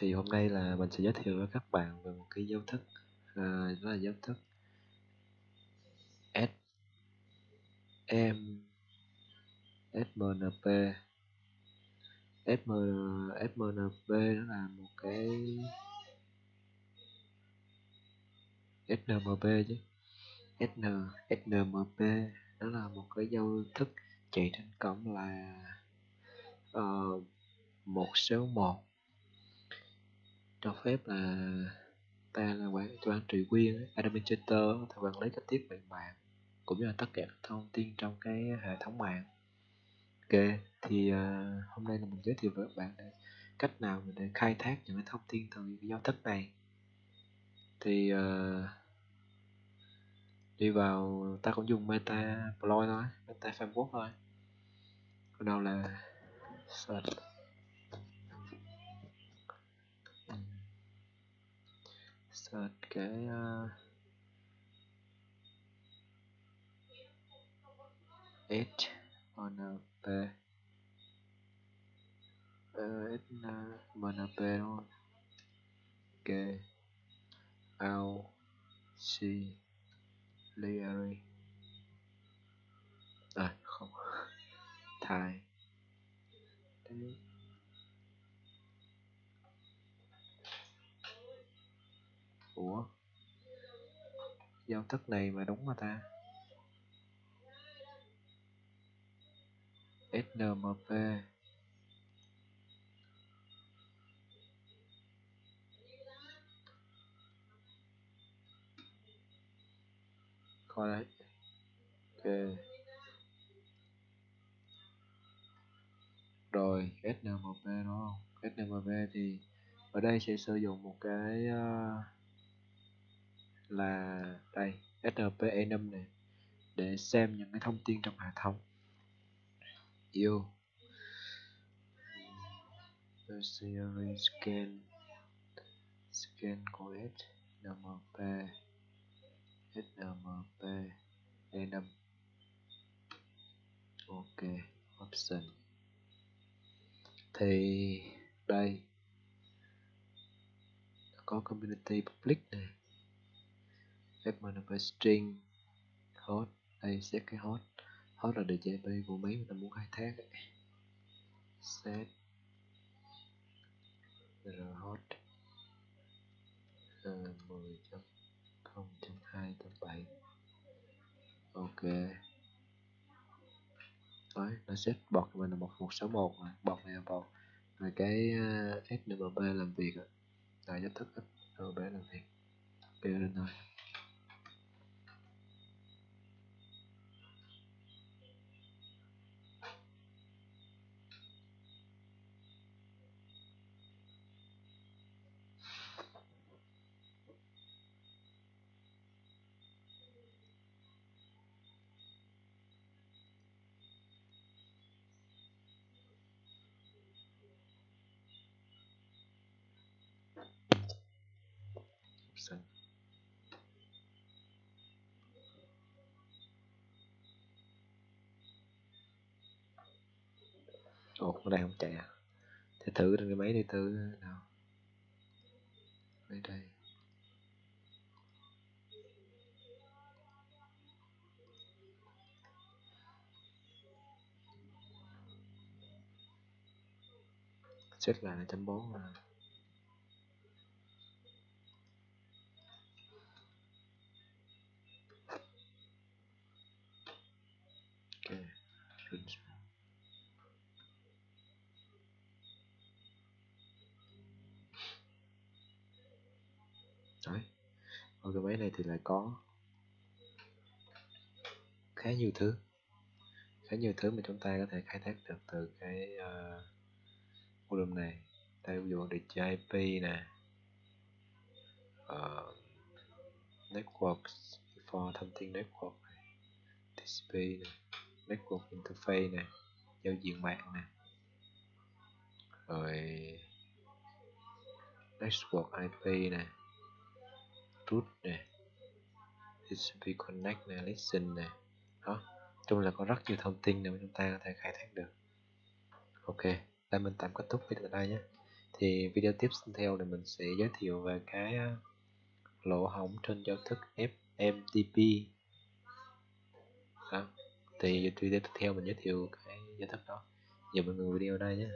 Thì hôm nay là mình sẽ giới thiệu với các bạn về một cái dấu thức, đó là dấu thức SMNP. SMNP đó là một cái SNMP chứ SNMP đó là một cái dấu thức chạy trên cổng là 161, cho phép là ta là quản trị viên, administrator, thì quản lý các thiết bị mạng cũng như là tất cả các thông tin trong cái hệ thống mạng. Ok, thì hôm nay là mình giới thiệu với các bạn cách nào để khai thác những cái thông tin từ cái dấu thức này. Thì đi vào, ta cũng dùng Metasploit thôi, Meta Framework thôi. Bắt đầu là search cái SNMP SNMP đúng không? Ok, auxiliary không, thai đấy. Ủa, giao thức này mà đúng mà ta. SNMP coi đấy. Ok, rồi snmp đúng không? Snmp thì ở đây sẽ sử dụng một cái là đây snp-enum này để xem những cái thông tin trong hệ thống. Yêu series scan của snmp enum. Ok, option thì đây có community public này, FMNP string host, đây set cái host là địa chỉ IP của máy mà ta muốn khai thác ấy. Set host 10.0.2.7. ok, đấy, nó set bot của mình là 1161 rồi, bot này là bot rồi cái snmp làm việc là giải thức snmp làm việc. Ok, lên thôi. Ồ, cái này không chạy à? Thì thử trên cái máy đi thử nào. Đây đây. Set lại là 1.4 là. Ok. Đấy. Ở cái máy này thì lại có khá nhiều thứ mà chúng ta có thể khai thác được từ cái module này. Đây, ví dụ địa chỉ IP nè, network for thông tin network này, TCP này, network interface này, giao diện mạng này, rồi network IP này, root này, TCP connect này, listen này. Đó, chung là có rất nhiều thông tin để chúng ta có thể khai thác được. Ok, đây mình tạm kết thúc video tại đây nhé. Thì video tiếp theo thì mình sẽ giới thiệu về cái lỗ hổng trên giao thức FMTP đó. Thì video tiếp theo mình giới thiệu cái giao thức đó. Giờ mọi người video ở đây nhé.